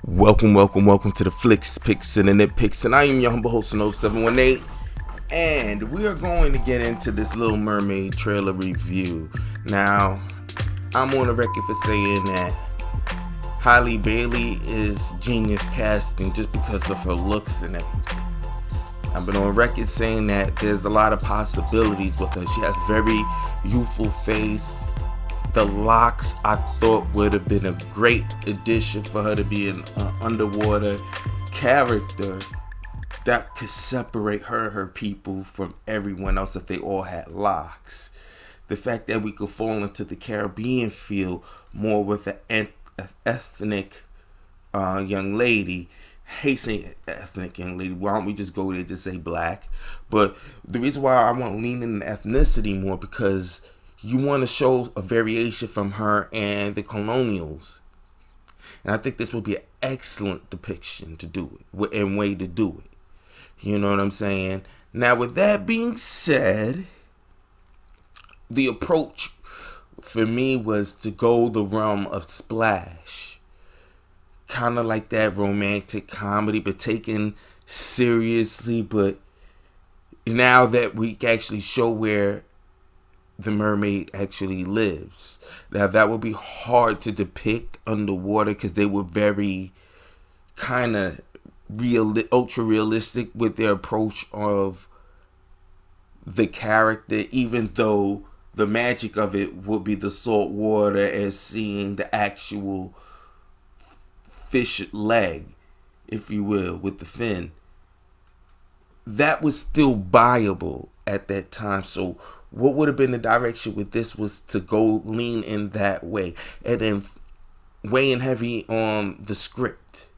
Welcome to the Flicks, Picks, and the Nitpicks, and I am your humble host, 0718, and we are going to get into this Little Mermaid trailer review. Now, I'm on the record for saying that Halle Bailey is genius casting just because of her looks and everything. I've been on record saying that there's a lot of possibilities with her. She has very youthful face. The locks, I thought, would have been a great addition for her to be an underwater character that could separate her and her people from everyone else if they all had locks. The fact that we could fall into the Caribbean feel more with an ethnic young lady. Hate saying ethnic young lady. Why don't we just go there and just say black? But the reason why I want to lean into ethnicity more, because you want to show a variation from her and the colonials. And I think this would be an excellent depiction to do it, and way to do it. You know what I'm saying? Now, with that being said, the approach for me was to go the realm of splash. Kind of like that romantic comedy, but taken seriously. But now that we can actually show where the mermaid actually lives. Now, that would be hard to depict underwater because they were very kind of ultra realistic with their approach of the character, even though the magic of it would be the salt water and seeing the actual fish leg, if you will, with the fin. That was still viable at that time. So what would have been the direction with this was to go lean in that way, and then weighing heavy on the script.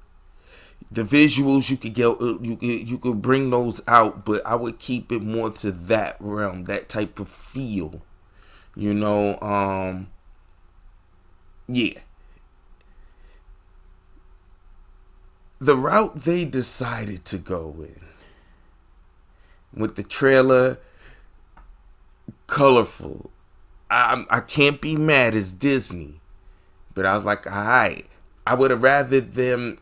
The visuals, you could get, you could bring those out, but I would keep it more to that realm, that type of feel. You know, yeah. The route they decided to go in with the trailer, colorful. I can't be mad, it's Disney. But I was like, alright. I would have rather them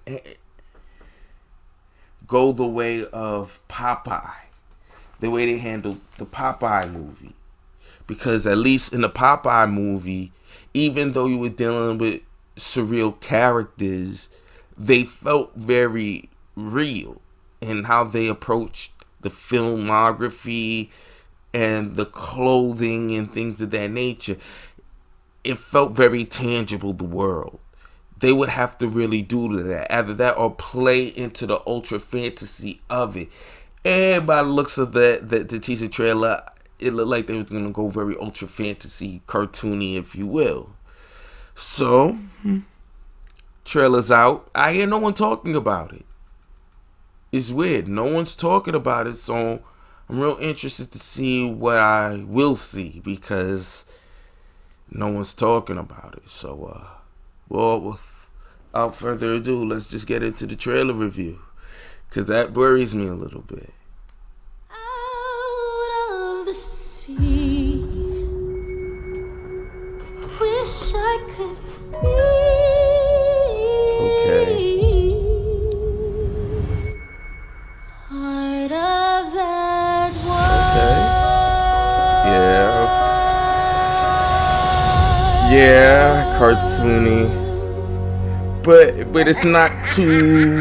go the way of Popeye. The way they handled the Popeye movie. Because at least in the Popeye movie, even though you were dealing with surreal characters, they felt very real in how they approached the filmography and the clothing and things of that nature. It felt very tangible, the world. They would have to really do that. Either that or play into the ultra fantasy of it. And by the looks of the teaser trailer, it looked like they was going to go very ultra fantasy, cartoony, if you will. So, trailer's out. I hear no one talking about it. It's weird. No one's talking about it, so I'm real interested to see what I will see, because no one's talking about it. So, well, without further ado, let's just get into the trailer review, because that worries me a little bit. Out of the sea, wish I could be. Okay. Part of that Yeah, cartoony, but it's not too.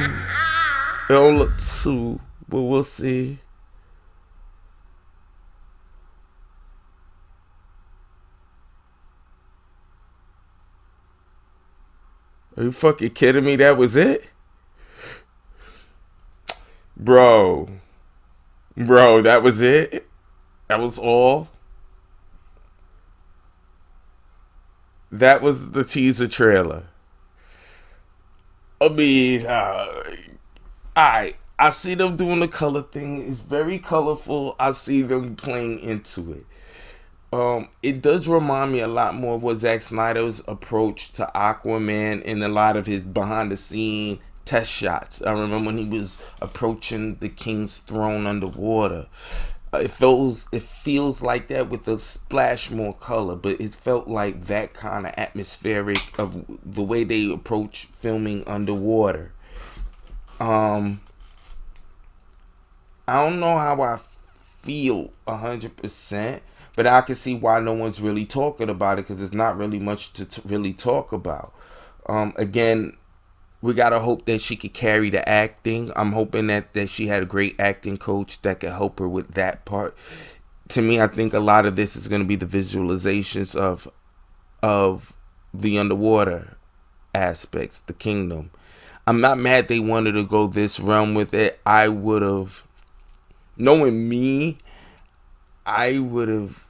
It don't look too, but we'll see. Are you fucking kidding me? That was it? Bro, that was it? That was all? That was the teaser trailer. I mean, I see them doing the color thing. It's very colorful. I see them playing into it. It does remind me a lot more of what Zack Snyder's approach to Aquaman and a lot of his behind the scene test shots. I remember when he was approaching the King's throne underwater. It feels like that with a splash more color, but it felt like that kind of atmospheric of the way they approach filming underwater. I don't know how I feel 100%, but I can see why no one's really talking about it, because there's not really much to really talk about. Again, we gotta hope that she could carry the acting. I'm hoping that she had a great acting coach that could help her with that part. To me, I think a lot of this is gonna be the visualizations of the underwater aspects, the kingdom. I'm not mad they wanted to go this realm with it. I would have, knowing me, I would have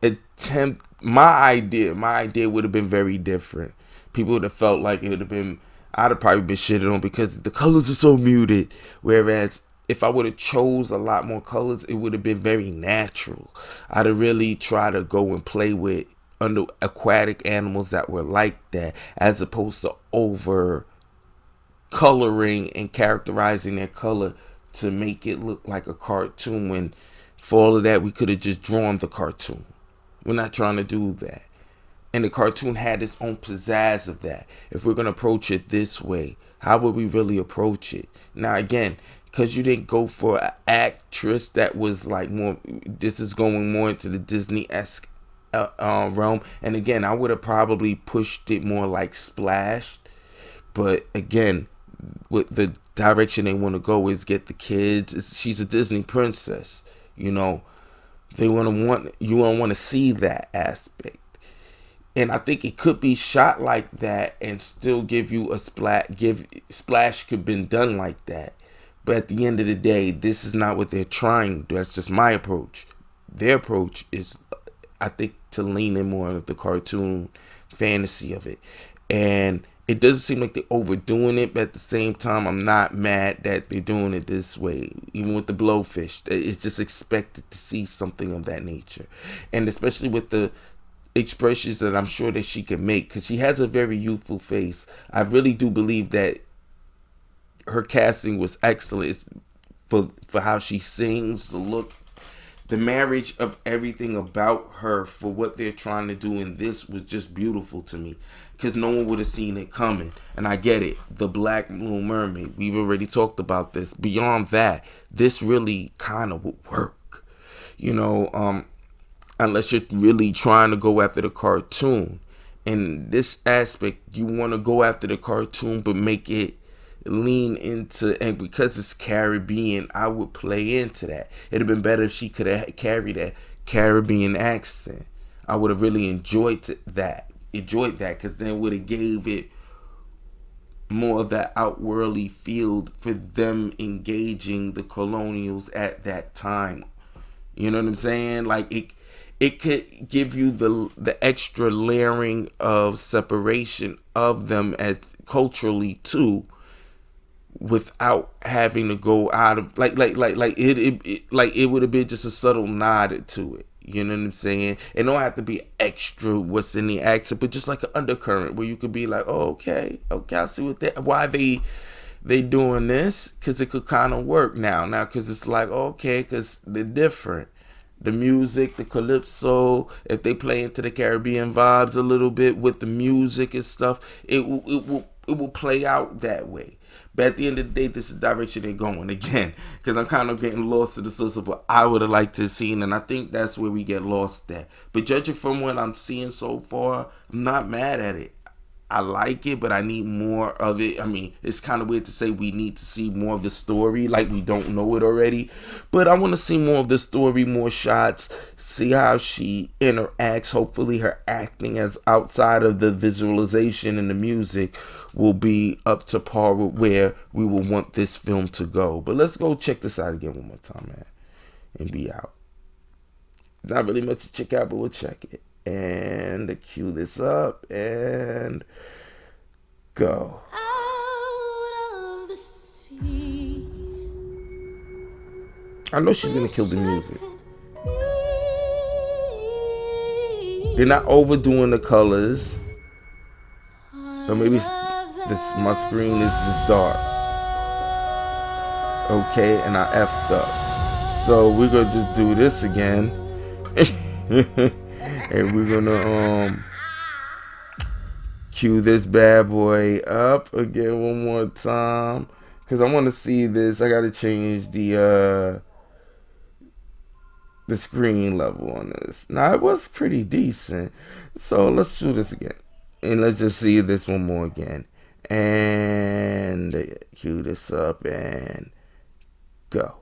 attempt my idea would have been very different. People would have felt like it would have been, I'd have probably been shitted on because the colors are so muted. Whereas if I would have chose a lot more colors, it would have been very natural. I'd have really tried to go and play with under aquatic animals that were like that, as opposed to over coloring and characterizing their color to make it look like a cartoon, when for all of that we could have just drawn the cartoon. We're not trying to do that. And the cartoon had its own pizzazz of that. If we're going to approach it this way, how would we really approach it? Now, again, because you didn't go for an actress that was like more, this is going more into the Disney-esque realm. And again, I would have probably pushed it more like Splash. But again, with the direction they want to go is get the kids. She's a Disney princess. You know, you want to see that aspect. And I think it could be shot like that and still give you a splash. Splash could have been done like that. But at the end of the day, this is not what they're trying to do. That's just my approach. Their approach is, I think, to lean in more of the cartoon fantasy of it. And it doesn't seem like they're overdoing it, but at the same time, I'm not mad that they're doing it this way. Even with the blowfish, it's just expected to see something of that nature. And especially with the expressions that I'm sure that she can make, because she has a very youthful face. I really do believe that her casting was excellent for how she sings, the look, the marriage of everything about her for what they're trying to do in this was just beautiful to me, because no one would have seen it coming. And I get it, the Black Little Mermaid, we've already talked about this. Beyond that, this really kind of would work, you know, unless you're really trying to go after the cartoon. In this aspect, you want to go after the cartoon, but make it lean into, and because it's Caribbean, I would play into that. It'd have been better if she could have carried that Caribbean accent. I would have really enjoyed that, because then it would have gave it more of that outworldly field for them engaging the colonials at that time. You know what I'm saying? Like it could give you the extra layering of separation of them as culturally too, without having to go out of it would have been just a subtle nod to it. You know what I'm saying? It don't have to be extra what's in the accent, but just like an undercurrent where you could be like, oh, okay, I see why they doing this, because it could kind of work now because it's like, okay, because they're different. The music, the calypso, if they play into the Caribbean vibes a little bit with the music and stuff, it will play out that way. But at the end of the day, this is the direction they're going again, because I'm kind of getting lost to the source of what I would have liked to have seen, and I think that's where we get lost at. But judging from what I'm seeing so far, I'm not mad at it. I like it, but I need more of it. I mean, it's kind of weird to say we need to see more of the story, like we don't know it already. But I want to see more of the story, more shots, see how she interacts. Hopefully her acting as outside of the visualization and the music will be up to par with where we will want this film to go. But let's go check this out again one more time, man, and be out. Not really much to check out, but we'll check it. And cue this up and go. Out of the sea, I know she's gonna kill the music. They're not overdoing the colors. Or maybe my screen is just dark. Okay, and I effed up. So we're gonna just do this again. And we're gonna cue this bad boy up again one more time, because I want to see this. I gotta change the screen level on this. Now it was pretty decent, so let's do this again, and let's just see this one more again, and cue this up and go.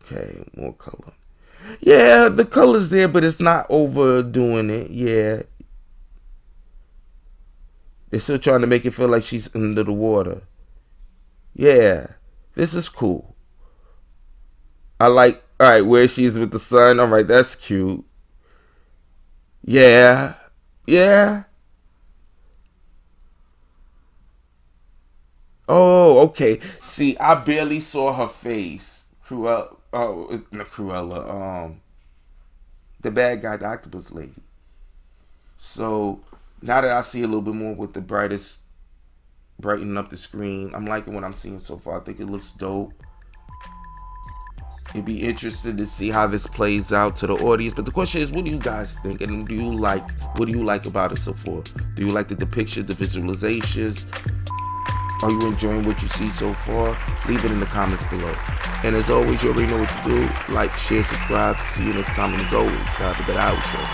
Okay, more color. Yeah, the color's there, but it's not overdoing it. Yeah, they're still trying to make it feel like she's under the water. Yeah, this is cool. I like, alright, where she is with the sun. Alright, that's cute. Yeah. Yeah. Oh, okay. See, I barely saw her face. Cruella, not Cruella, the bad guy, the octopus lady. So, now that I see a little bit more with the brightening up the screen, I'm liking what I'm seeing so far. I think it looks dope. It'd be interesting to see how this plays out to the audience. But the question is, what do you guys think? And what do you like about it so far? Do you like the depictions, the visualizations? Are you enjoying what you see so far? Leave it in the comments below. And as always, you already know what to do. Like, share, subscribe. See you next time. And as always, have a better outro.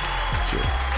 Chill.